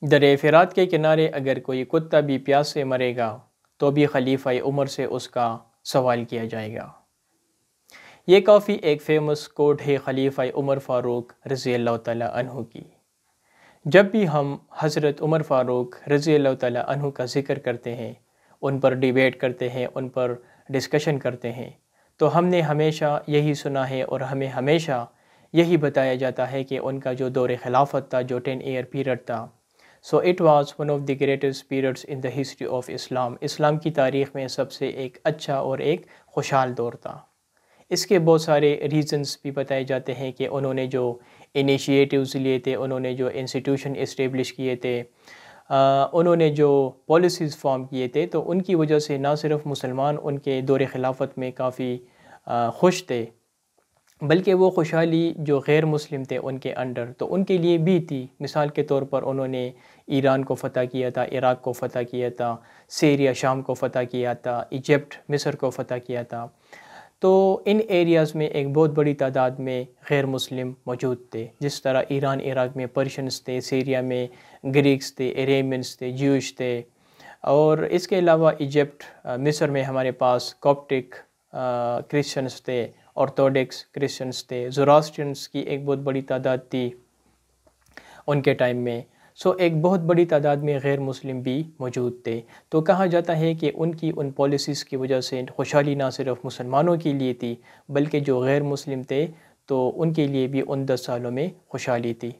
دریا فرات کے کنارے اگر کوئی کتا بھی پیاس سے مرے گا تو بھی خلیفہ عمر سے اس کا سوال کیا جائے گا۔ یہ کافی ایک فیمس کوٹ ہے خلیفہ عمر فاروق رضی اللہ تعالیٰ عنہ کی۔ جب بھی ہم حضرت عمر فاروق رضی اللہ تعالیٰ عنہ کا ذکر کرتے ہیں، ان پر ڈیبیٹ کرتے ہیں، ان پر ڈسکشن کرتے ہیں، تو ہم نے ہمیشہ یہی سنا ہے اور ہمیں ہمیشہ یہی بتایا جاتا ہے کہ ان کا جو دور خلافت تھا، جو 10 ایئر پیریڈ تھا، so it was one of the greatest periods in the history of Islam. اسلام کی تاریخ میں سب سے ایک اچھا اور ایک خوشحال دور تھا۔ اس کے بہت سارے ریزنز بھی بتائے جاتے ہیں کہ انہوں نے جو انیشیٹیوز لیے تھے، انہوں نے جو انسٹیٹیوشن اسٹیبلش کیے تھے، انہوں نے جو پالیسیز فارم کیے تھے، تو ان کی وجہ سے نہ صرف مسلمان ان کے دور خلافت میں کافی خوش تھے، بلکہ وہ خوشحالی جو غیر مسلم تھے ان کے انڈر تو ان کے لیے بھی تھی۔ مثال کے طور پر انہوں نے ایران کو فتح کیا تھا، عراق کو فتح کیا تھا، سیریا شام کو فتح کیا تھا، ایجپٹ مصر کو فتح کیا تھا۔ تو ان ایریاز میں ایک بہت بڑی تعداد میں غیر مسلم موجود تھے، جس طرح ایران عراق میں پرشنز تھے، سیریا میں گریکس تھے، اریمنس تھے، جیوش تھے، اور اس کے علاوہ ایجپٹ مصر میں ہمارے پاس کوپٹک کرسچنز تھے، آرتھوڈکس کرسچنز تھے، زوراسٹرینس کی ایک بہت بڑی تعداد تھی ان کے ٹائم میں۔ سو ایک بہت بڑی تعداد میں غیر مسلم بھی موجود تھے۔ تو کہا جاتا ہے کہ ان پالیسیز کی وجہ سے خوشحالی نہ صرف مسلمانوں کے لیے تھی، بلکہ جو غیر مسلم تھے تو ان کے لیے بھی ان 10 سالوں میں خوشحالی تھی۔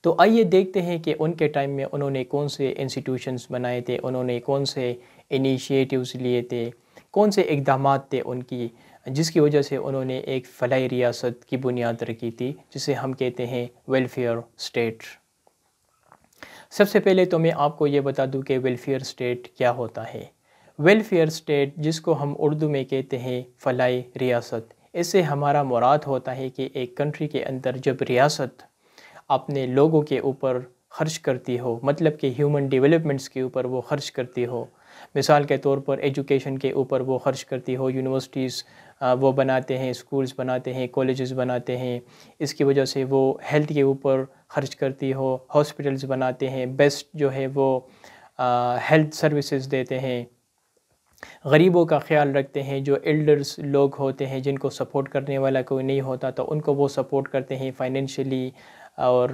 تو آئیے دیکھتے ہیں کہ ان کے ٹائم میں انہوں نے کون سے انسٹیٹیوشنز بنائے تھے، انہوں نے کون سے انیشیٹیوز لیے تھے، کون سے اقدامات تھے ان کی، جس کی وجہ سے انہوں نے ایک فلاحی ریاست کی بنیاد رکھی تھی، جسے ہم کہتے ہیں ویلفیئر اسٹیٹ۔ سب سے پہلے تو میں آپ کو یہ بتا دوں کہ ویلفیئر اسٹیٹ کیا ہوتا ہے۔ ویلفیئر اسٹیٹ، جس کو ہم اردو میں کہتے ہیں فلاحی ریاست، اس سے ہمارا مراد ہوتا ہے کہ ایک کنٹری کے اندر جب ریاست اپنے لوگوں کے اوپر خرچ کرتی ہو، مطلب کہ ہیومن ڈیولپمنٹس کے اوپر وہ خرچ کرتی ہو، مثال کے طور پر ایجوکیشن کے اوپر وہ خرچ کرتی ہو، یونیورسٹیز وہ بناتے ہیں، اسکولز بناتے ہیں، کالجز بناتے ہیں، اس کی وجہ سے وہ ہیلتھ کے اوپر خرچ کرتی ہو، ہاسپٹلز بناتے ہیں، بیسٹ جو ہے وہ ہیلتھ سروسز دیتے ہیں، غریبوں کا خیال رکھتے ہیں، جو ایلڈرز لوگ ہوتے ہیں جن کو سپورٹ کرنے والا کوئی نہیں ہوتا تو ان کو وہ سپورٹ کرتے ہیں فائنینشلی، اور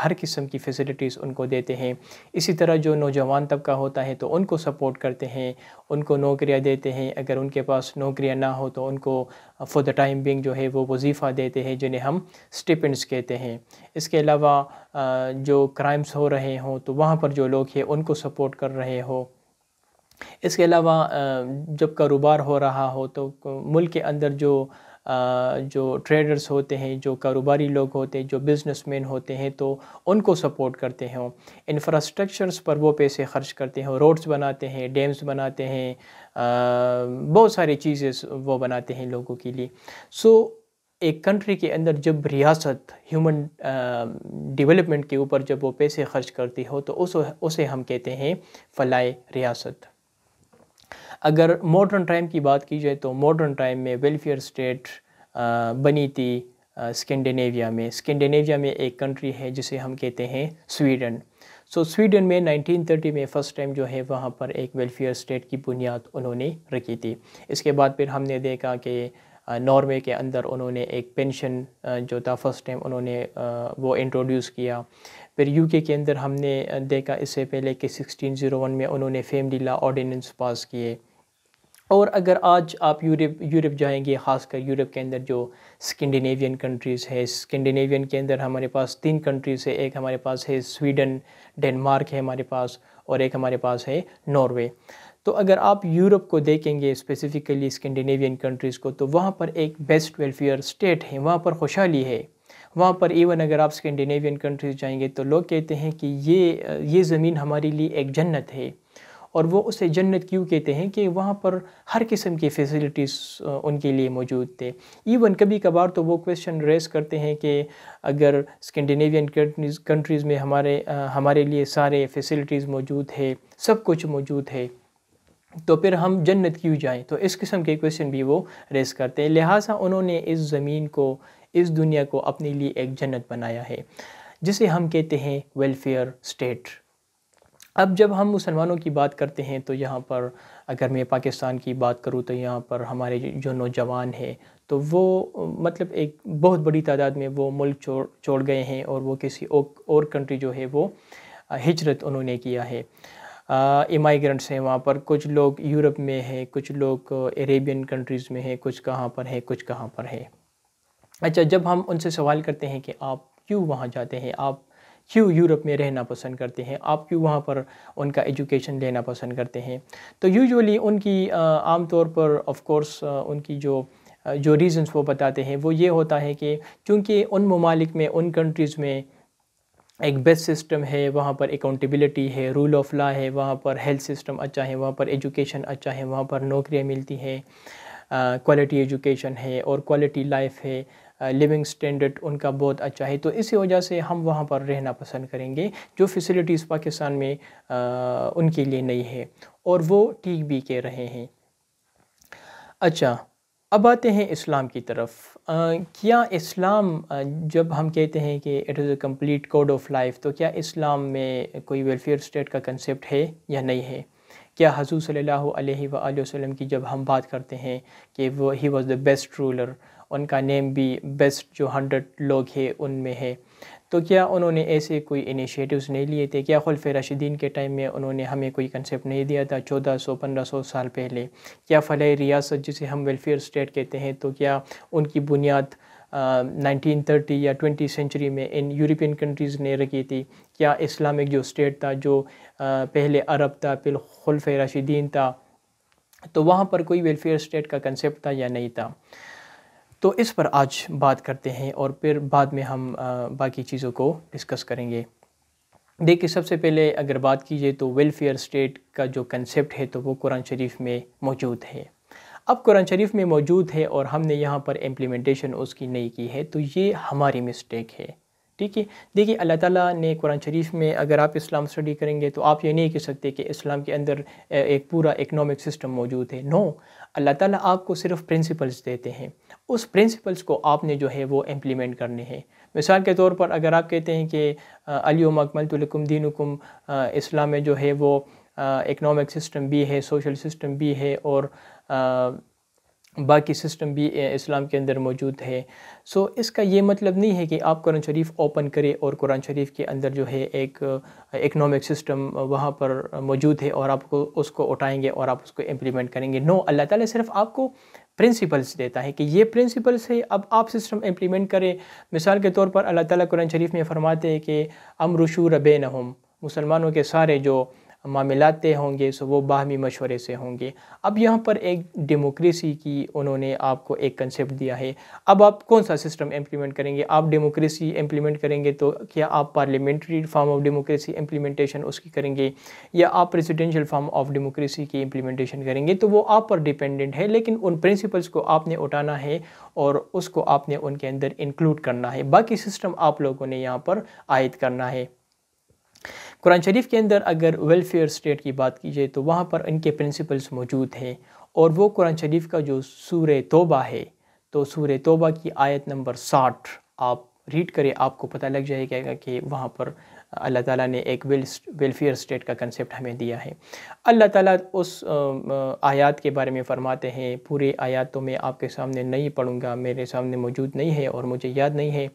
ہر قسم کی فیسلٹیز ان کو دیتے ہیں۔ اسی طرح جو نوجوان طبقہ ہوتا ہے تو ان کو سپورٹ کرتے ہیں، ان کو نوکریاں دیتے ہیں، اگر ان کے پاس نوکریاں نہ ہو تو ان کو فور دا ٹائم بینگ جو ہے وہ وظیفہ دیتے ہیں، جنہیں ہم اسٹیپنڈس کہتے ہیں۔ اس کے علاوہ جو کرائمز ہو رہے ہوں تو وہاں پر جو لوگ ہیں ان کو سپورٹ کر رہے ہو۔ اس کے علاوہ جب کاروبار ہو رہا ہو تو ملک کے اندر جو ٹریڈرز ہوتے ہیں، جو کاروباری لوگ ہوتے ہیں، جو بزنس مین ہوتے ہیں تو ان کو سپورٹ کرتے ہیں، انفراسٹرکچرز پر وہ پیسے خرچ کرتے ہیں، روڈز بناتے ہیں، ڈیمز بناتے ہیں، بہت ساری چیزیں وہ بناتے ہیں لوگوں کے لیے۔ سو ایک کنٹری کے اندر جب ریاست ہیومن ڈیولپمنٹ کے اوپر جب وہ پیسے خرچ کرتی ہو تو اسے ہم کہتے ہیں فلاحی ریاست۔ اگر ماڈرن ٹائم کی بات کی جائے تو ماڈرن ٹائم میں ویلفیئر اسٹیٹ بنی تھی اسکینڈینیویا میں۔ اسکینڈینیویا میں ایک کنٹری ہے جسے ہم کہتے ہیں سویڈن۔ سو سویڈن میں 1930 میں فرسٹ ٹائم جو ہے وہاں پر ایک ویلفیئر اسٹیٹ کی بنیاد انہوں نے رکھی تھی۔ اس کے بعد پھر ہم نے دیکھا کہ ناروے کے اندر انہوں نے ایک پینشن جو تھا فرسٹ ٹائم انہوں نے وہ انٹروڈیوس کیا۔ پھر یو کے اندر ہم نے دیکھا اس سے پہلے کہ 1601 میں انہوں نے فیملی لا آرڈیننس پاس کیے۔ اور اگر آج آپ یورپ جائیں گے، خاص کر یورپ کے اندر جو اسکینڈینیوین کنٹریز ہے، اسکینڈینیوین کے اندر ہمارے پاس 3 کنٹریز ہے، ایک ہمارے پاس ہے سویڈن، ڈنمارک ہے ہمارے پاس، اور ایک ہمارے پاس ہے ناروے۔ تو اگر آپ یورپ کو دیکھیں گے اسپیسیفکلی اسکینڈینیوین کنٹریز کو تو وہاں پر ایک بیسٹ ویلفیئر اسٹیٹ ہے، وہاں پر خوشحالی ہے۔ وہاں پر ایون اگر آپ اسکینڈینیوین کنٹریز جائیں گے تو لوگ کہتے ہیں کہ یہ زمین ہمارے لیے ایک جنت ہے، اور وہ اسے جنت کیوں کہتے ہیں کہ وہاں پر ہر قسم کی فیسلٹیز ان کے لیے موجود تھے۔ ایون کبھی کبھار تو وہ کویسچن ریز کرتے ہیں کہ اگر اسکینڈینیوین کنٹریز میں ہمارے لیے سارے فیسلٹیز موجود ہے، سب کچھ موجود ہے، تو پھر ہم جنت کیوں جائیں؟ تو اس قسم کے کویسچن بھی وہ ریز کرتے ہیں۔ لہٰذا انہوں نے اس زمین کو، اس دنیا کو اپنے لیے ایک جنت بنایا ہے۔ جسے ہم کہتے ہیں ویلفیئر اسٹیٹ۔ اب جب ہم مسلمانوں کی بات کرتے ہیں تو یہاں پر اگر میں پاکستان کی بات کروں تو یہاں پر ہمارے جو نوجوان ہیں تو وہ مطلب ایک بہت بڑی تعداد میں وہ ملک چھوڑ گئے ہیں، اور وہ کسی اور کنٹری جو ہے وہ ہجرت انہوں نے کیا ہے۔ ایمائیگرنٹس ہیں وہاں پر، کچھ لوگ یورپ میں ہیں، کچھ لوگ عربین کنٹریز میں ہیں، کچھ کہاں پر ہے، کچھ کہاں پر ہے۔ اچھا، جب ہم ان سے سوال کرتے ہیں کہ آپ کیوں وہاں جاتے ہیں، آپ کیوں یورپ میں رہنا پسند کرتے ہیں، آپ کیوں وہاں پر ان کا ایجوکیشن لینا پسند کرتے ہیں، تو یوجولی ان کی عام طور پر آف کورس ان کی جو ریزنز وہ بتاتے ہیں وہ یہ ہوتا ہے کہ چونکہ ان ممالک میں، ان کنٹریز میں ایک بیسٹ سسٹم ہے، وہاں پر اکاؤنٹیبلٹی ہے، رول آف لا ہے، وہاں پر ہیلتھ سسٹم اچھا ہے، وہاں پر ایجوکیشن اچھا ہے، وہاں پر نوکریاں ملتی ہیں، کوالٹی ایجوکیشن ہے اور کوالٹی لائف ہے، لیونگ سٹینڈرڈ ان کا بہت اچھا ہے، تو اسی وجہ سے ہم وہاں پر رہنا پسند کریں گے، جو فیسلٹیز پاکستان میں ان کے لیے نہیں ہے، اور وہ ٹھیک بھی کہہ رہے ہیں۔ اچھا، اب آتے ہیں اسلام کی طرف۔ کیا اسلام، جب ہم کہتے ہیں کہ it is a complete code of life, تو کیا اسلام میں کوئی ویلفیئر اسٹیٹ کا کنسیپٹ ہے یا نہیں ہے؟ کیا حضور صلی اللہ علیہ وآلہ وسلم کی جب ہم بات کرتے ہیں کہ وہ ہی واز دا بیسٹ رولر، ان کا نیم بھی بیسٹ جو 100 لوگ ہیں ان میں ہے، تو کیا انہوں نے ایسے کوئی انیشیٹوز نہیں لیے تھے؟ کیا خلفائے راشدین کے ٹائم میں انہوں نے ہمیں کوئی کنسیپٹ نہیں دیا تھا 1400-1500 سال پہلے؟ کیا فلاحی ریاست جسے ہم ویلفیئر اسٹیٹ کہتے ہیں، تو کیا ان کی بنیاد 1930 یا 20 سینچری میں ان یورپین کنٹریز نے رکھی تھی؟ کیا اسلامک جو اسٹیٹ تھا جو پہلے عرب تھا، پھر خلفائے راشدین تھا، تو وہاں پر کوئی ویلفیئر اسٹیٹ کا کنسیپٹ تھا یا نہیں تھا؟ تو اس پر آج بات کرتے ہیں، اور پھر بعد میں ہم باقی چیزوں کو ڈسکس کریں گے۔ دیکھیں، سب سے پہلے اگر بات کیجئے تو ویلفیئر اسٹیٹ کا جو کنسیپٹ ہے تو وہ قرآن شریف میں موجود ہے۔ اب قرآن شریف میں موجود ہے اور ہم نے یہاں پر امپلیمنٹیشن اس کی نہیں کی ہے، تو یہ ہماری مسٹیک ہے، ٹھیک ہے۔ دیکھیے، اللہ تعالیٰ نے قرآن شریف میں، اگر آپ اسلام اسٹڈی کریں گے تو آپ یہ نہیں کہہ سکتے کہ اسلام کے اندر ایک پورا اکنامک سسٹم موجود ہے، نو۔ اللہ تعالیٰ آپ کو صرف پرنسپلز دیتے ہیں، اس پرنسپلز کو آپ نے جو ہے وہ امپلیمنٹ کرنے ہیں۔ مثال کے طور پر اگر آپ کہتے ہیں کہ الیوم اکملت لکم دینکم، اسلام میں جو ہے وہ اکنامک سسٹم بھی ہے، سوشل سسٹم بھی ہے، اور باقی سسٹم بھی اسلام کے اندر موجود ہے، سو اس کا یہ مطلب نہیں ہے کہ آپ قرآن شریف اوپن کریں اور قرآن شریف کے اندر جو ہے ایک اکنامک سسٹم وہاں پر موجود ہے اور آپ کو اس کو اٹھائیں گے اور آپ اس کو امپلیمنٹ کریں گے، نو۔ اللہ تعالیٰ صرف آپ کو پرنسپلز دیتا ہے کہ یہ پرنسپلز ہے، اب آپ سسٹم امپلیمنٹ کریں۔ مثال کے طور پر اللہ تعالیٰ قرآن شریف میں فرماتے ہیں کہ امر شور بینہم، مسلمانوں کے سارے جو معاملات طے ہوں گے سو وہ باہمی مشورے سے ہوں گے۔ اب یہاں پر ایک ڈیموکریسی کی انہوں نے آپ کو ایک کنسیپٹ دیا ہے، اب آپ کون سا سسٹم امپلیمنٹ کریں گے؟ آپ ڈیموکریسی امپلیمنٹ کریں گے تو کیا آپ parliamentary form of democracy implementation اس کی کریں گے، یا آپ پریزیڈنشل فارم آف ڈیموکریسی کی امپلیمنٹیشن کریں گے؟ تو وہ آپ پر ڈیپینڈنٹ ہے، لیکن ان پرنسپلز کو آپ نے اٹھانا ہے اور اس کو آپ نے ان کے اندر انکلوڈ کرنا ہے، باقی سسٹم آپ لوگوں نے یہاں پر عائد کرنا ہے۔ قرآن شریف کے اندر اگر ویلفیئر اسٹیٹ کی بات کی جائے تو وہاں پر ان کے پرنسپلز موجود ہیں، اور وہ قرآن شریف کا جو سورہ توبہ ہے، تو سورہ توبہ کی آیت نمبر 60 آپ ریڈ کریں، آپ کو پتہ لگ جائے گا کہ وہاں پر اللہ تعالیٰ نے ایک ویلفیئر اسٹیٹ کا کنسیپٹ ہمیں دیا ہے۔ اللہ تعالیٰ اس آیات کے بارے میں فرماتے ہیں، پورے آیات تو میں آپ کے سامنے نہیں پڑھوں گا، میرے سامنے موجود نہیں ہے اور مجھے یاد نہیں ہے،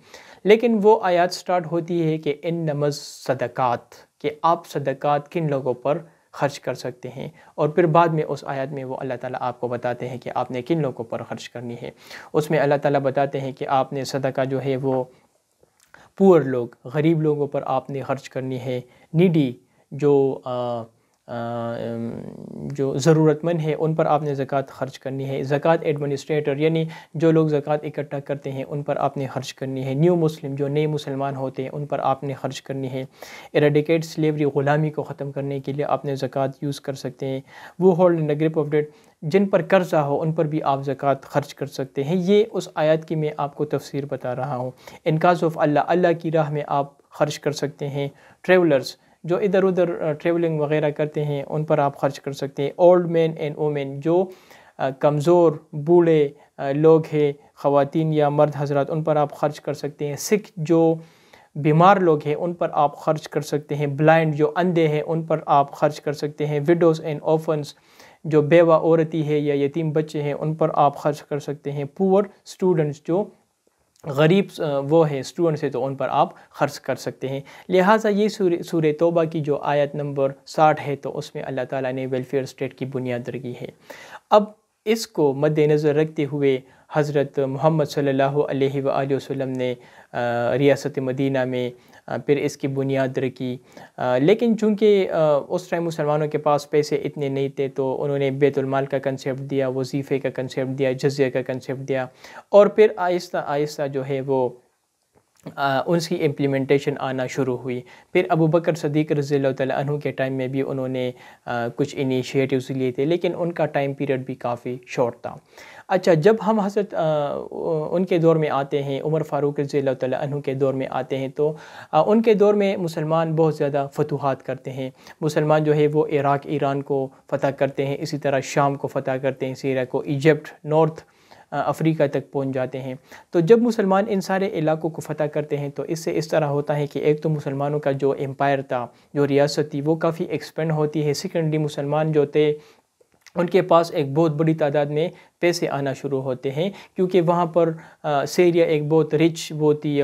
لیکن وہ آیات سٹارٹ ہوتی ہے کہ انما الصدقات، کہ آپ صدقات کن لوگوں پر خرچ کر سکتے ہیں، اور پھر بعد میں اس آیات میں وہ اللہ تعالیٰ آپ کو بتاتے ہیں کہ آپ نے کن لوگوں پر خرچ کرنی ہے۔ اس میں اللہ تعالیٰ بتاتے ہیں کہ آپ نے صدقہ جو ہے وہ پور لوگ، غریب لوگوں پر آپ نے خرچ کرنی ہے، نیڈی جو ضرورت مند ہے ان پر آپ نے زکوٰۃ خرچ کرنی ہے، زکوٰۃ ایڈمنسٹریٹر یعنی جو لوگ زکوٰۃ اکٹھا کرتے ہیں ان پر آپ نے خرچ کرنی ہے، نیو مسلم جو نئے مسلمان ہوتے ہیں ان پر آپ نے خرچ کرنی ہے، ایریڈیکیٹ سلیوری غلامی کو ختم کرنے کے لیے آپ نے زکوٰۃ یوز کر سکتے ہیں، وہ hold in grip of debt, جن پر قرضہ ہو ان پر بھی آپ زکوٰۃ خرچ کر سکتے ہیں۔ یہ اس آیات کی میں آپ کو تفسیر بتا رہا ہوں۔ ان کاز آف اللہ کی راہ میں آپ خرچ کر سکتے ہیں، ٹریولرز جو ادھر ادھر ٹریولنگ وغیرہ کرتے ہیں ان پر آپ خرچ کر سکتے ہیں، اولڈ مین اینڈ وومین جو کمزور بوڑھے لوگ ہیں، خواتین یا مرد حضرات، ان پر آپ خرچ کر سکتے ہیں، سکھ جو بیمار لوگ ہیں ان پر آپ خرچ کر سکتے ہیں، بلائنڈ جو اندھے ہیں ان پر آپ خرچ کر سکتے ہیں، وڈوز اینڈ آرفنز جو بیوہ عورتی ہے یا یتیم بچے ہیں ان پر آپ خرچ کر سکتے ہیں، پور اسٹوڈنٹس جو غریب وہ ہے اسٹوڈنٹس ہے تو ان پر آپ خرچ کر سکتے ہیں۔ لہٰذا یہ سورہ توبہ کی جو آیت نمبر 60 ہے تو اس میں اللہ تعالیٰ نے ویلفیئر اسٹیٹ کی بنیاد رکھی ہے۔ اب اس کو مد نظر رکھتے ہوئے حضرت محمد صلی اللہ علیہ وآلہ وسلم نے ریاست مدینہ میں پھر اس کی بنیاد رکھی، لیکن چونکہ اس ٹائم مسلمانوں کے پاس پیسے اتنے نہیں تھے تو انہوں نے بیت المال کا کنسیپٹ دیا، وظیفے کا کنسیپٹ دیا، جزیہ کا کنسیپٹ دیا، اور پھر آہستہ آہستہ جو ہے وہ ان کی امپلیمنٹیشن آنا شروع ہوئی۔ پھر ابو بکر صدیق رضی اللہ تعالیٰ عنہ کے ٹائم میں بھی انہوں نے کچھ انیشیٹیوز لیے تھے، لیکن ان کا ٹائم پیریڈ بھی کافی شارٹ تھا۔ اچھا، جب ہم حضرت ان کے دور میں آتے ہیں، عمر فاروق رضی اللہ تعالیٰ عنہ کے دور میں آتے ہیں تو ان کے دور میں مسلمان بہت زیادہ فتوحات کرتے ہیں۔ مسلمان جو ہے وہ عراق ایران کو فتح کرتے ہیں، اسی طرح شام کو فتح کرتے ہیں، سیریا کو، ایجپٹ، نارتھ افریقہ تک پہنچ جاتے ہیں۔ تو جب مسلمان ان سارے علاقوں کو فتح کرتے ہیں تو اس سے اس طرح ہوتا ہے کہ ایک تو مسلمانوں کا جو امپائر تھا، جو ریاست تھی، وہ کافی ایکسپینڈ ہوتی ہے۔ سیکنڈلی مسلمان جو تھے ان کے پاس ایک بہت بڑی تعداد میں پیسے آنا شروع ہوتے ہیں، کیونکہ وہاں پر سیریا ایک بہت رچ وہ تھی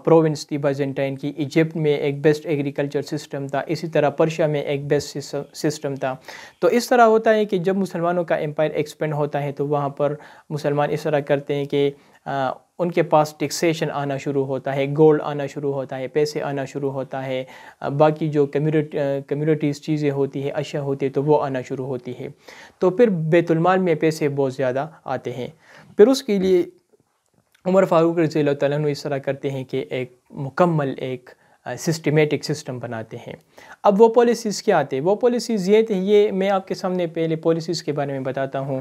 پروونس تھی بائزنٹائن کی، ایجپٹ میں ایک بیسٹ ایگریکلچر سسٹم تھا، اسی طرح پرشیا میں ایک بیسٹ سسٹم تھا۔ تو اس طرح ہوتا ہے کہ جب مسلمانوں کا امپائر ایکسپینڈ ہوتا ہے تو وہاں پر مسلمان اس طرح کرتے ہیں کہ ان کے پاس ٹیکسیشن آنا شروع ہوتا ہے، گولڈ آنا شروع ہوتا ہے، پیسے آنا شروع ہوتا ہے، باقی جو کمیونٹیز چیزیں ہوتی ہیں، اشیاء ہوتی ہے تو وہ آنا شروع ہوتی ہے، تو پھر بیت المال میں پیسے بہت زیادہ آتے ہیں۔ پھر اس کے لیے عمر فاروق رضی اللہ تعالیٰ عنہ اس طرح کرتے ہیں کہ ایک مکمل ایک سسٹمیٹک سسٹم بناتے ہیں۔ اب وہ پالیسیز کیا آتے ہیں؟ وہ پالیسیز یہ تھے، یہ میں آپ کے سامنے پہلے پالیسیز کے بارے میں بتاتا ہوں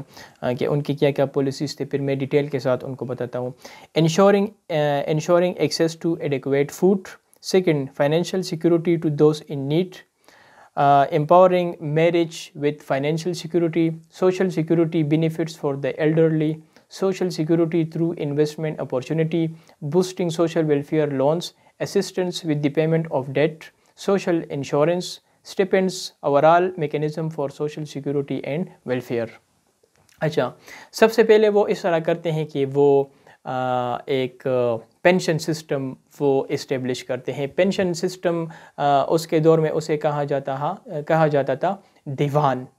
کہ ان کی کیا کیا پالیسیز تھے، پھر میں ڈیٹیل کے ساتھ ان کو بتاتا ہوں۔ ensuring access to adequate food. Second, financial security to those in need. Empowering marriage with financial security. Social security benefits for the elderly. Social security through investment opportunity. Boosting social welfare loans. Assistance with the payment of debt. Social insurance. Stipends. Overall mechanism for social security and welfare. اچھا، سب سے پہلے وہ اس طرح کرتے ہیں کہ وہ ایک پینشن سسٹم وہ اسٹیبلش کرتے ہیں۔ پینشن سسٹم اس کے دور میں اسے کہا جاتا تھا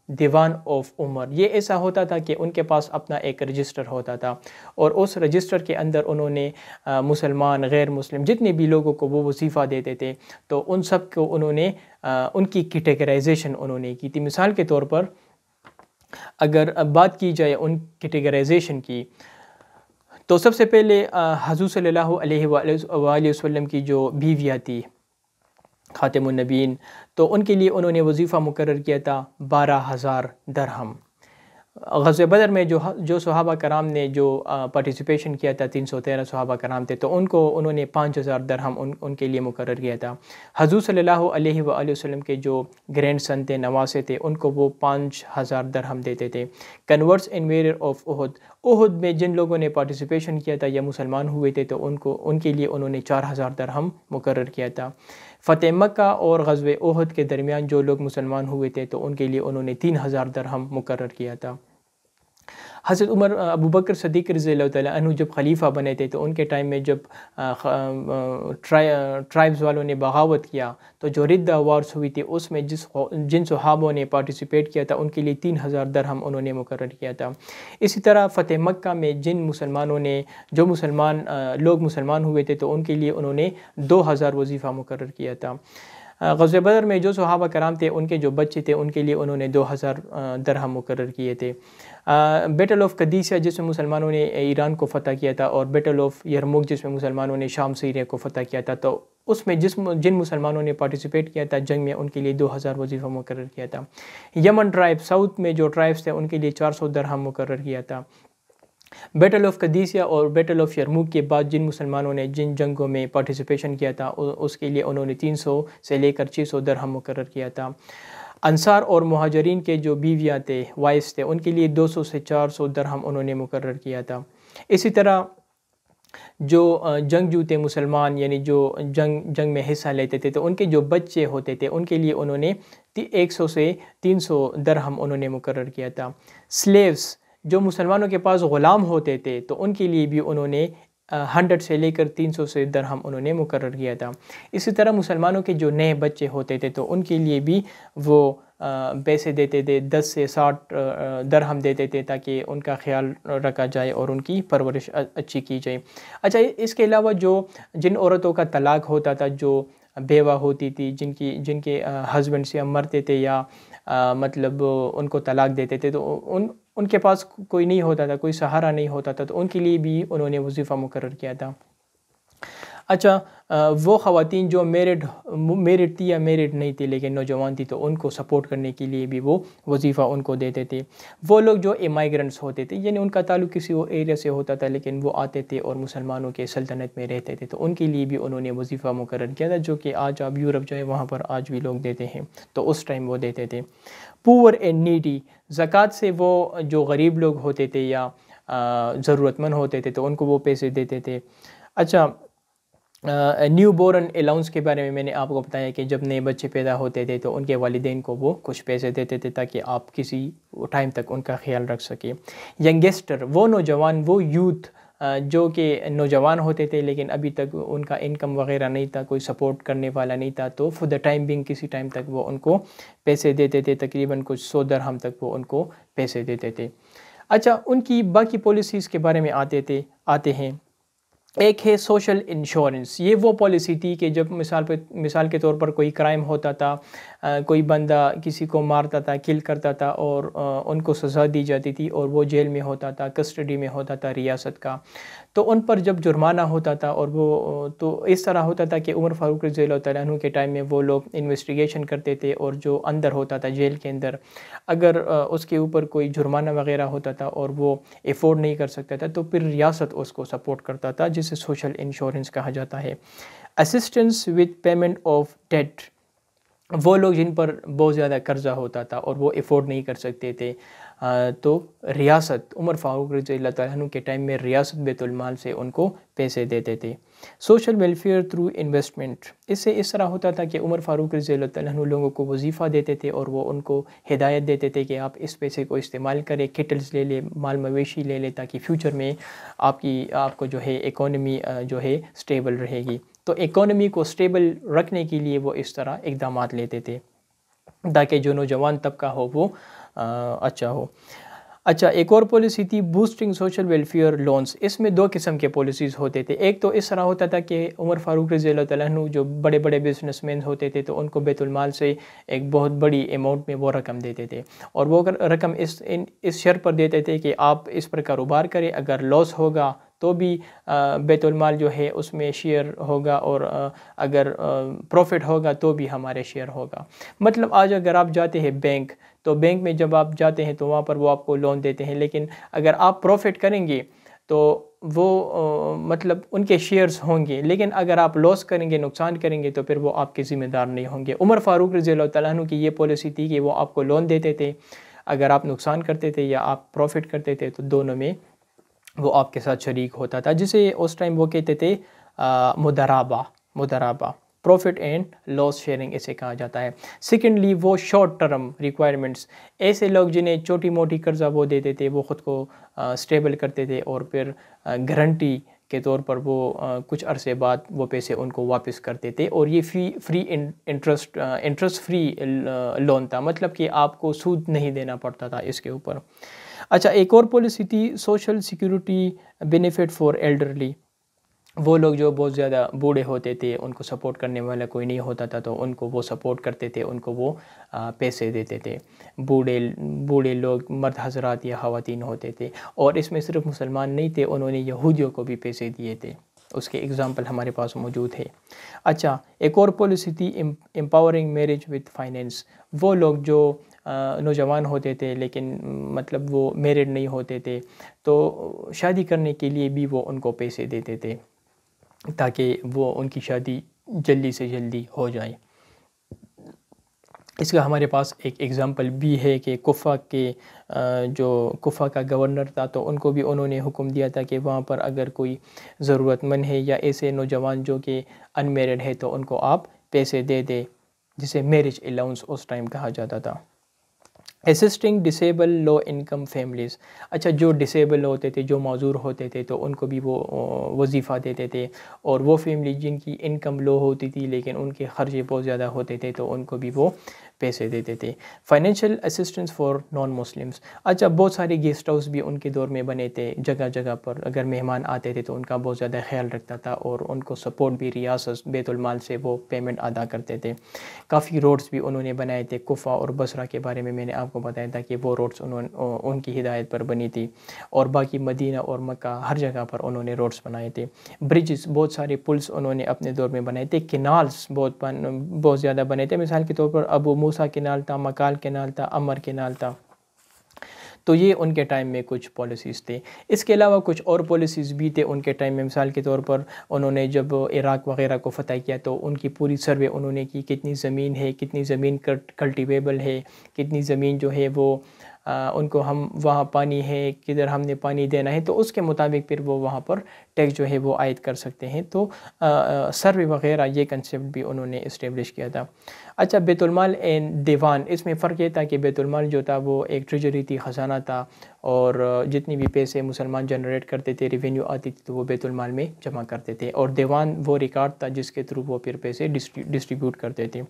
دیوان آف عمر۔ یہ ایسا ہوتا تھا کہ ان کے پاس اپنا ایک رجسٹر ہوتا تھا، اور اس رجسٹر کے اندر انہوں نے مسلمان، غیر مسلم، جتنے بھی لوگوں کو وہ وظیفہ دیتے تھے تو ان سب کو انہوں نے ان کی کیٹیگرائزیشن انہوں نے کی تھی۔ مثال کے طور پر اگر بات کی جائے ان کیٹیگرائزیشن کی، تو سب سے پہلے حضور صلی اللہ علیہ وآلہ وسلم کی جو بیویاں تھی خاتم النبیین، تو ان کے لیے انہوں نے وظیفہ مقرر کیا تھا 12,000 درہم۔ غزوہ بدر میں جو صحابہ کرام نے جو پارٹیسپیشن کیا تھا، 313 صحابہ کرام تھے، تو انہوں نے 5,000 درہم ان کے لیے مقرر کیا تھا۔ حضور صلی اللہ علیہ وآلہ وسلم کے جو گرینڈ سن تھے، نواسے تھے، ان کو وہ 5,000 درہم دیتے تھے۔ کنورٹس ان ویئر آف احد میں جن لوگوں نے پارٹیسپیشن کیا تھا یا مسلمان ہوئے تھے تو ان کے لیے انہوں نے 4,000 درہم مقرر کیا تھا۔ فتح مکہ اور غزوہ احد کے درمیان جو لوگ مسلمان ہوئے تھے تو ان کے لیے انہوں نے 3,000 درہم مقرر کیا تھا۔ حضرت ابو بکر صدیق رضی اللہ تعالیٰ عنہ جب خلیفہ بنے تھے تو ان کے ٹائم میں جب ٹرائبز والوں نے بغاوت کیا تو جو ردہ وارز ہوئی تھی اس میں جن صحابوں نے پارٹیسپیٹ کیا تھا ان کے لیے 3,000 درہم انہوں نے مقرر کیا تھا۔ اسی طرح فتح مکہ میں جو مسلمان ہوئے تھے تو ان کے لیے انہوں نے 2,000 وظیفہ مقرر کیا تھا۔ غزوہ بدر میں جو صحابہ کرام تھے ان کے جو بچے تھے ان کے لیے انہوں نے 2,000 درہم مقرر کیے تھے۔ بیٹل آف قادسیہ جس میں مسلمانوں نے ایران کو فتح کیا تھا، اور بیٹل آف یرموک جس میں مسلمانوں نے شام سیریا کو فتح کیا تھا، تو اس میں جن مسلمانوں نے پارٹیسپیٹ کیا تھا جنگ میں ان کے لیے 2,000 وظیفہ مقرر کیا تھا۔ یمن ٹرائب ساؤتھ میں جو ٹرائبس تھے ان کے لیے 400 درہم مقرر کیا تھا۔ بیٹل آف قادسیہ اور بیٹل آف یرموک کے بعد جن مسلمانوں نے جن جنگوں میں پارٹیسپیشن کیا تھا اس کے لیے انہوں نے 300 سے لے کر 600 درہم مقرر کیا تھا۔ انصار اور مہاجرین کے جو بیویاں تھے، وائس تھے، ان کے لیے 200 سے 400 درہم انہوں نے مقرر کیا تھا۔ اسی طرح جو جنگجو تھے مسلمان، یعنی جو جنگ میں حصہ لیتے تھے، تو ان کے جو بچے ہوتے تھے ان کے لیے انہوں نے 100 سے 300 درہم انہوں نے مقرر کیا تھا۔ سلیوز، جو مسلمانوں کے پاس غلام ہوتے تھے، تو ان کے لیے بھی انہوں نے 100 سے لے کر 300 سے درہم انہوں نے مقرر کیا تھا۔ اسی طرح مسلمانوں کے جو نئے بچے ہوتے تھے تو ان کے لیے بھی وہ پیسے دیتے تھے، 10 سے 60 درہم دیتے تھے، تاکہ ان کا خیال رکھا جائے اور ان کی پرورش اچھی کی جائے۔ اچھا، اس کے علاوہ جن عورتوں کا طلاق ہوتا تھا، جو بیوہ ہوتی تھی، جن کے ہسبینڈ سے مرتے تھے یا مطلب ان کو طلاق دیتے تھے، تو ان کے پاس کوئی نہیں ہوتا تھا، کوئی سہارا نہیں ہوتا تھا، تو ان کے لیے بھی انہوں نے وظیفہ مقرر کیا تھا۔ اچھا، وہ خواتین جو میرڈ تھی یا میرڈ نہیں تھی لیکن نوجوان تھی، تو ان کو سپورٹ کرنے کے لیے بھی وہ وظیفہ ان کو دیتے تھے۔ وہ لوگ جو ایمائیگرنٹس ہوتے تھے، یعنی ان کا تعلق کسی اور ایریا سے ہوتا تھا لیکن وہ آتے تھے اور مسلمانوں کے سلطنت میں رہتے تھے، تو ان کے لیے بھی انہوں نے وظیفہ مقرر کیا تھا، جو کہ آج آپ یورپ جائیں وہاں پر آج بھی لوگ دیتے ہیں، تو اس ٹائم وہ دیتے تھے۔ پور اینڈ نیڈی، زکوٰۃ سے وہ جو غریب لوگ ہوتے تھے یا ضرورت مند ہوتے تھے تو ان کو وہ پیسے دیتے تھے۔ اچھا، نیو بورن الاؤنس کے بارے میں نے آپ کو بتایا کہ جب نئے بچے پیدا ہوتے تھے تو ان کے والدین کو وہ کچھ پیسے دیتے تھے تاکہ آپ کسی ٹائم تک ان کا خیال رکھ سکیں۔ ینگسٹر، وہ نوجوان، وہ یوتھ جو کہ نوجوان ہوتے تھے لیکن ابھی تک ان کا انکم وغیرہ نہیں تھا، کوئی سپورٹ کرنے والا نہیں تھا، تو فور دا ٹائم بینگ کسی ٹائم تک وہ ان کو پیسے دیتے تھے، تقریباً کچھ 100 درہم تک وہ ان کو پیسے دیتے تھے۔ اچھا، ان کی باقی پالیسیز کے بارے میں آتے ہیں۔ ایک ہے سوشل انشورنس، یہ وہ پالیسی تھی کہ جب مثال کے طور پر کوئی کرائم ہوتا تھا، کوئی بندہ کسی کو مارتا تھا، کل کرتا تھا اور ان کو سزا دی جاتی تھی اور وہ جیل میں ہوتا تھا، کسٹڈی میں ہوتا تھا ریاست کا، تو ان پر جب جرمانہ ہوتا تھا اور وہ تو اس طرح ہوتا تھا کہ عمر فاروق رضی اللہ تعالیٰ عنہ کے ٹائم میں وہ لوگ انویسٹیگیشن کرتے تھے اور جو اندر ہوتا تھا جیل کے اندر، اگر اس کے اوپر کوئی جرمانہ وغیرہ ہوتا تھا اور وہ افورڈ نہیں کر سکتا تھا تو پھر ریاست اس کو سپورٹ کرتا تھا، جسے سوشل انشورنس کہا جاتا ہے۔ Assistance with payment of debt, وہ لوگ جن پر بہت زیادہ قرضہ ہوتا تھا اور وہ افورڈ نہیں کر سکتے تھے، تو ریاست عمر فاروق رضی اللہ تعالیٰ عنہ کے ٹائم میں ریاست بیت المال سے ان کو پیسے دیتے تھے۔ سوشل ویلفیئر تھرو انویسٹمنٹ، اس سے اس طرح ہوتا تھا کہ عمر فاروق رضی اللہ تعالیٰ عنہ لوگوں کو وظیفہ دیتے تھے اور وہ ان کو ہدایت دیتے تھے کہ آپ اس پیسے کو استعمال کریں، کیٹلز لے لیں، مال مویشی لے لیں، تاکہ فیوچر میں آپ کو جو ہے اکانومی جو ہے سٹیبل رہے گی۔ تو اکانومی کو سٹیبل رکھنے کے لیے وہ اس طرح اقدامات لیتے تھے تاکہ جو نوجوان طبقہ ہو وہ اچھا ہو۔ اچھا، ایک اور پالیسی تھی بوسٹنگ سوشل ویلفیئر لونز، اس میں 2 قسم کے پالیسیز ہوتے تھے۔ ایک تو اس طرح ہوتا تھا کہ عمر فاروق رضی اللہ تعالیٰ عنہ جو بڑے بڑے بزنس مین ہوتے تھے تو ان کو بیت المال سے ایک بہت بڑی اماؤنٹ میں وہ رقم دیتے تھے، اور وہ رقم اس شرط پر دیتے تھے کہ آپ اس پر کاروبار کریں، اگر لاس ہوگا تو بھی بیت المال جو ہے اس میں شیئر ہوگا، اور اگر پروفٹ ہوگا تو بھی ہمارے شیئر ہوگا۔ مطلب آج اگر آپ جاتے ہیں بینک، تو بینک میں جب آپ جاتے ہیں تو وہاں پر وہ آپ کو لون دیتے ہیں، لیکن اگر آپ پروفٹ کریں گے تو وہ مطلب ان کے شیئرز ہوں گے، لیکن اگر آپ لاس کریں گے، نقصان کریں گے، تو پھر وہ آپ کے ذمہ دار نہیں ہوں گے۔ عمر فاروق رضی اللہ تعالیٰ عنہ کی یہ پالیسی تھی کہ وہ آپ کو لون دیتے تھے، اگر آپ نقصان کرتے تھے یا آپ پروفٹ کرتے تھے تو دونوں میں وہ آپ کے ساتھ شریک ہوتا تھا، جسے اس ٹائم وہ کہتے تھے مداربہ، پروفٹ اینڈ لاس شیئرنگ اسے کہا جاتا ہے۔ سیکنڈلی، وہ شارٹ ٹرم ریکوائرمنٹس، ایسے لوگ جنہیں چھوٹی موٹی قرضہ وہ دیتے تھے، وہ خود کو سٹیبل کرتے تھے اور پھر گارنٹی کے طور پر وہ کچھ عرصے بعد وہ پیسے ان کو واپس کرتے تھے، اور یہ فری انٹرسٹ فری لون تھا، مطلب کہ آپ کو سود نہیں دینا پڑتا تھا اس کے اوپر۔ اچھا، ایک اور پالیسی تھی social security benefit for elderly, وہ لوگ جو بہت زیادہ بوڑھے ہوتے تھے، ان کو سپورٹ کرنے والا کوئی نہیں ہوتا تھا تو ان کو وہ سپورٹ کرتے تھے، ان کو وہ پیسے دیتے تھے۔ بوڑھے لوگ مرد حضرات یا خواتین ہوتے تھے، اور اس میں صرف مسلمان نہیں تھے، انہوں نے یہودیوں کو بھی پیسے دیے تھے، اس کے اگزامپل ہمارے پاس موجود ہے۔ اچھا، ایک اور پالیسی تھی امپاورنگ میرج وتھ فائنینس، وہ لوگ جو نوجوان ہوتے تھے لیکن مطلب وہ میرڈ نہیں ہوتے تھے تو شادی کرنے کے لیے بھی وہ ان کو پیسے دیتے تھے تاکہ وہ ان کی شادی جلدی سے جلدی ہو جائے۔ اس کا ہمارے پاس ایک ایگزامپل بھی ہے کہ کوفہ کے جو کوفہ کا گورنر تھا تو ان کو بھی انہوں نے حکم دیا تھا کہ وہاں پر اگر کوئی ضرورت مند ہے یا ایسے نوجوان جو کہ ان میرڈ ہے تو ان کو آپ پیسے دے دے، جسے میرج الاؤنس اس ٹائم کہا جاتا تھا۔ Assisting disable low income families, اچھا جو ڈسیبل ہوتے تھے، جو معذور ہوتے تھے تو ان کو بھی وہ وظیفہ دیتے تھے، اور وہ فیملی جن کی انکم لو ہوتی تھی لیکن ان کے خرچے بہت زیادہ ہوتے تھے تو ان کو بھی وہ پیسے دیتے تھے۔ Financial assistance for non Muslims, اچھا بہت سارے گیسٹ ہاؤس بھی ان کے دور میں بنے تھے جگہ جگہ پر، اگر مہمان آتے تھے تو ان کا بہت زیادہ خیال رکھتا تھا اور ان کو سپورٹ بھی ریاست بیت المال سے وہ پیمنٹ ادا کرتے تھے۔ کافی روڈز بھی انہوں نے بنائے تھے، کوفہ اور بصرہ کے بارے میں نے آپ کو بتایا تھا کہ وہ روڈز ان کی ہدایت پر بنی تھی، اور باقی مدینہ اور مکہ ہر جگہ پر انہوں نے روڈز بنائے تھے۔ برجز، بہت سارے پلس انہوں نے اپنے دور میں بنائے تھے۔ کینالز بہت زیادہ بنے تھے، مثال کے طور پر ابو موسیٰ کینال تھا، مکال کینال تھا، عمر کینال تھا، تو یہ ان کے ٹائم میں کچھ پالیسیز تھے۔ اس کے علاوہ کچھ اور پالیسیز بھی تھے ان کے ٹائم میں، مثال کے طور پر انہوں نے جب عراق وغیرہ کو فتح کیا تو ان کی پوری سروے انہوں نے کی، کتنی زمین ہے، کتنی زمین کلٹیویبل ہے، کتنی زمین جو ہے وہ ان کو ہم وہاں پانی ہے کدھر ہم نے پانی دینا ہے، تو اس کے مطابق پھر وہ وہاں پر ٹیکس جو ہے وہ عائد کر سکتے ہیں، تو سروے وغیرہ یہ کنسیپٹ بھی انہوں نے اسٹیبلش کیا تھا۔ اچھا بیت المال اینڈ دیوان، اس میں فرق یہ تھا کہ بیت المال جو تھا وہ ایک ٹریجری تھی، خزانہ تھا، اور جتنی بھی پیسے مسلمان جنریٹ کرتے تھے، ریونیو آتی تھی تو وہ بیت المال میں جمع کرتے تھے، اور دیوان وہ ریکارڈ تھا جس کے تھرو وہ پھر پیسے ڈسٹریبیوٹ کرتے تھے۔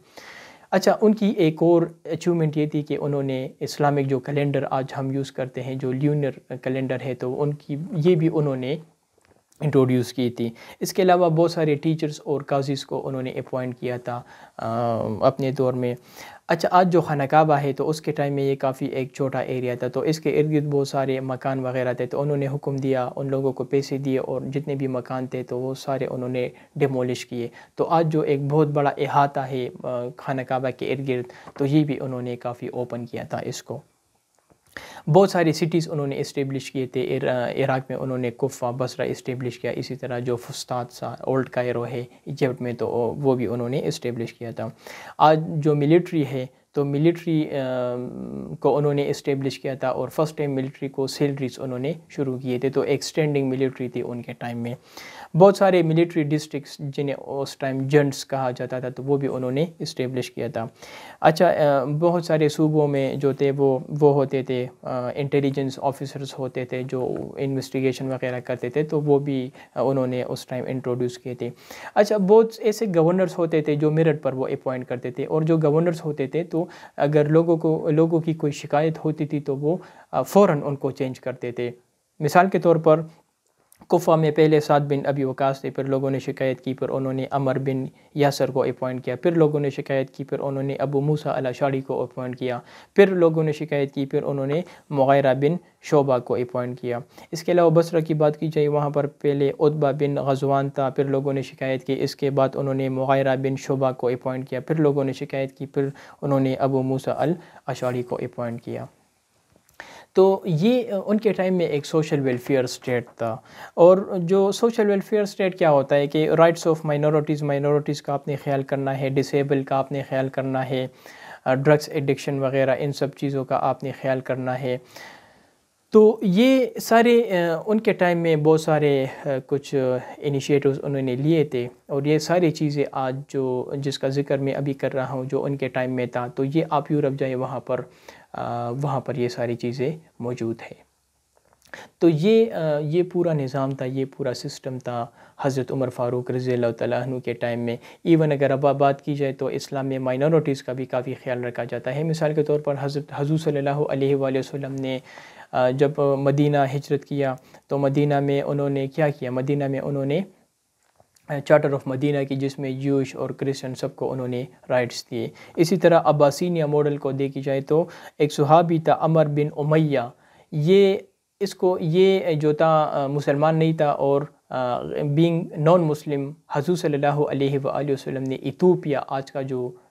اچھا ان کی ایک اور اچیومنٹ یہ تھی کہ انہوں نے اسلامک جو کیلنڈر آج ہم یوز کرتے ہیں، جو لیونر کیلنڈر ہے، تو ان کی یہ بھی انہوں نے انٹروڈیوس کی تھی۔ اس کے علاوہ بہت سارے ٹیچرز اور قاضیز کو انہوں نے اپوائنٹ کیا تھا اپنے دور میں۔ اچھا آج جو خانہ کعبہ ہے تو اس کے ٹائم میں یہ کافی ایک چھوٹا ایریا تھا، تو اس کے ارد گرد بہت سارے مکان وغیرہ تھے، تو انہوں نے حکم دیا، ان لوگوں کو پیسے دیے، اور جتنے بھی مکان تھے تو وہ سارے انہوں نے ڈیمولش کیے، تو آج جو ایک بہت بڑا احاطہ ہے خانہ کعبہ کے ارد گرد، تو یہ بھی انہوں نے کافی اوپن کیا تھا اس کو۔ بہت ساری سٹیز انہوں نے اسٹیبلش کیے تھے، عراق میں انہوں نے کوفہ، بصرہ اسٹیبلش کیا، اسی طرح جو فسطاط سا اولڈ کائرو ہے ایجپٹ میں تو وہ بھی انہوں نے اسٹیبلش کیا تھا۔ آج جو ملٹری ہے تو ملٹری کو انہوں نے اسٹیبلش کیا تھا، اور فرسٹ ٹائم ملٹری کو سیلریز انہوں نے شروع کیے تھے، تو ایک سٹینڈنگ ملٹری تھی ان کے ٹائم میں۔ بہت سارے ملٹری ڈسٹرکٹس جنہیں اس ٹائم جنٹس کہا جاتا تھا تو وہ بھی انہوں نے اسٹیبلش کیا تھا۔ اچھا بہت سارے صوبوں میں جو تھے وہ ہوتے تھے انٹیلیجنس آفیسرز ہوتے تھے جو انویسٹیگیشن وغیرہ کرتے تھے، تو وہ بھی انہوں نے اس ٹائم انٹروڈیوس کیے تھے۔ اچھا بہت ایسے گورنرز ہوتے تھے جو میرٹ پر وہ اپوائنٹ کرتے تھے، اور جو گورنرز ہوتے تھے تو اگر لوگوں کی کوئی شکایت ہوتی تھی تو وہ فوراً ان کو چینج کرتے تھے۔ مثال کے طور پر کوفہ میں پہلے سعد بن ابی وقاص تھے، پھر لوگوں نے شکایت کی، پھر انہوں نے عمر بن یاسر کو اپوائنٹ کیا، پھر لوگوں نے شکایت کی، پھر انہوں نے ابو موسیٰ الاشعری کو اپوائنٹ کیا، پھر لوگوں نے شکایت کی، پھر انہوں نے مغیرہ بن شعبہ کو اپوائنٹ کیا۔ اس کے علاوہ بصرہ کی بات کی جائے، وہاں پر پہلے عتبہ بن غزوان تھا، پھر لوگوں نے شکایت کی، اس کے بعد انہوں نے مغیرہ بن شعبہ کو اپوائنٹ کیا، پھر لوگوں نے شکایت کی، پھر انہوں نے ابو موسیٰ الاشعری کو اپوائنٹ کیا۔ تو یہ ان کے ٹائم میں ایک سوشل ویلفیئر اسٹیٹ تھا، اور جو سوشل ویلفیئر اسٹیٹ کیا ہوتا ہے کہ رائٹس آف مائنورٹیز کا آپ نے خیال کرنا ہے، ڈسیبل کا آپ نے خیال کرنا ہے، ڈرگس ایڈکشن وغیرہ ان سب چیزوں کا آپ نے خیال کرنا ہے۔ تو یہ سارے ان کے ٹائم میں بہت سارے کچھ انیشیٹوز انہوں نے لیے تھے، اور یہ ساری چیزیں آج جس کا ذکر میں ابھی کر رہا ہوں جو ان کے ٹائم میں تھا، تو یہ آپ یورپ جائیں وہاں پر یہ ساری چیزیں موجود ہیں۔ تو یہ پورا نظام تھا، یہ پورا سسٹم تھا حضرت عمر فاروق رضی اللہ تعالیٰ عنہ کے ٹائم میں۔ ایون اگر اب بات کی جائے تو اسلام میں مائنورٹیز کا بھی کافی خیال رکھا جاتا ہے۔ مثال کے طور پر حضرت حضور صلی اللہ علیہ وآلہ وسلم نے جب مدینہ ہجرت کیا تو مدینہ میں انہوں نے کیا کیا، مدینہ میں انہوں نے چارٹر آف مدینہ کی، جس میں جوش اور کرسچن سب کو انہوں نے رائٹس دیے۔ اسی طرح عباسینیہ ماڈل کو دیکھی جائے تو ایک صحابی تھا عمر بن امیہ، یہ جو تھا مسلمان نہیں تھا، اور بینگ نان مسلم حضور صلی اللہ علیہ وآلہ وسلم نے ایتھوپیا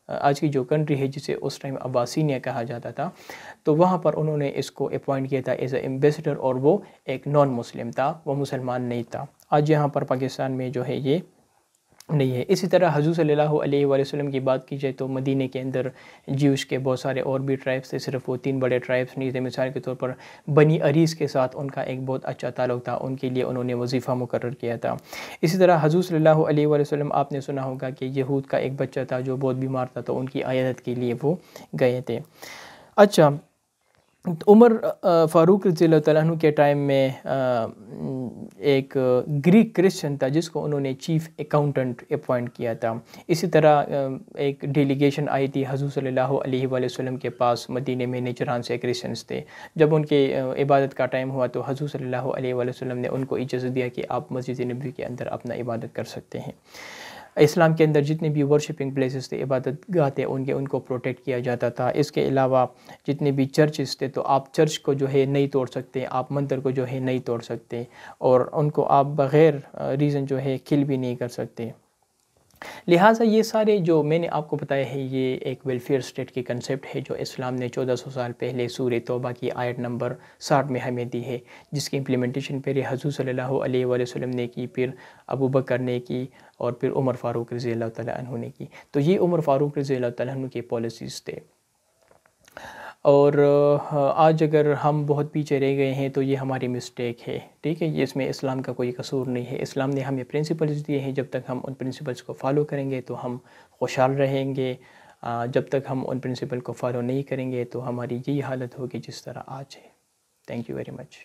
آج کی جو کنٹری ہے جسے اس ٹائم عباسینیہ کہا جاتا تھا، تو وہاں پر انہوں نے اس کو اپوائنٹ کیا تھا ایز اے ایمبیسڈر، اور وہ ایک نان مسلم تھا، وہ مسلمان نہیں تھا۔ آج یہاں پر پاکستان میں جو ہے یہ نہیں ہے۔ اسی طرح حضور صلی اللہ علیہ وآلہ وسلم کی بات کی جائے تو مدینہ کے اندر جیوش کے بہت سارے اور بھی ٹرائبس تھے، صرف وہ 3 بڑے ٹرائبس نہیں تھے۔ مثال کے طور پر بنی عریس کے ساتھ ان کا ایک بہت اچھا تعلق تھا، ان کے لیے انہوں نے وظیفہ مقرر کیا تھا۔ اسی طرح حضور صلی اللہ علیہ وآلہ وسلم، آپ نے سنا ہوگا کہ یہود کا ایک بچہ تھا جو بہت بیمار تھا، تو ان کی عیادت کے لیے وہ گئے تھے۔ اچھا، عمر فاروق رضی اللہ تعالیٰ عنہ کے ٹائم میں ایک گریک کرسچن تھا جس کو انہوں نے چیف اکاؤنٹنٹ اپوائنٹ کیا تھا۔ اسی طرح ایک ڈیلیگیشن آئی تھی حضور صلی اللہ علیہ وآلہ وسلم کے پاس، مدینہ میں نجران سے کرسچنس تھے۔ جب ان کے عبادت کا ٹائم ہوا تو حضور صلی اللہ علیہ وآلہ وسلم نے ان کو اجازت دیا کہ آپ مسجد نبوی کے اندر اپنا عبادت کر سکتے ہیں۔ اسلام کے اندر جتنے بھی ورشپنگ پلیسز تھے، عبادت گاہ تھے، ان کو پروٹیکٹ کیا جاتا تھا۔ اس کے علاوہ جتنے بھی چرچز تھے تو آپ چرچ کو جو ہے نہیں توڑ سکتے، آپ مندر کو جو ہے نہیں توڑ سکتے، اور ان کو آپ بغیر ریزن جو ہے کل بھی نہیں کر سکتے۔ لہٰذا یہ سارے جو میں نے آپ کو بتایا ہے، یہ ایک ویلفیئر اسٹیٹ کی کنسیپٹ ہے جو اسلام نے 1400 سال پہلے سورہ توبہ کی آیت نمبر 60 میں ہمیں دی ہے، جس کی امپلیمنٹیشن پہلے حضور صلی اللہ علیہ وآلہ وسلم نے کی، پھر ابو بکر نے کی، اور پھر عمر فاروق رضی اللہ تعالیٰ عنہ نے کی۔ تو یہ عمر فاروق رضی اللہ تعالیٰ عنہ کے پالیسیز تھے۔ اور آج اگر ہم بہت پیچھے رہ گئے ہیں تو یہ ہماری مسٹیک ہے، ٹھیک ہے، یہ اس میں اسلام کا کوئی قصور نہیں ہے۔ اسلام نے ہمیں پرنسپلز دیے ہیں، جب تک ہم ان پرنسپلز کو فالو کریں گے تو ہم خوشحال رہیں گے۔ جب تک ہم ان پرنسپل کو فالو نہیں کریں گے تو ہماری یہی حالت ہوگی جس طرح آج ہے۔ Thank you very much.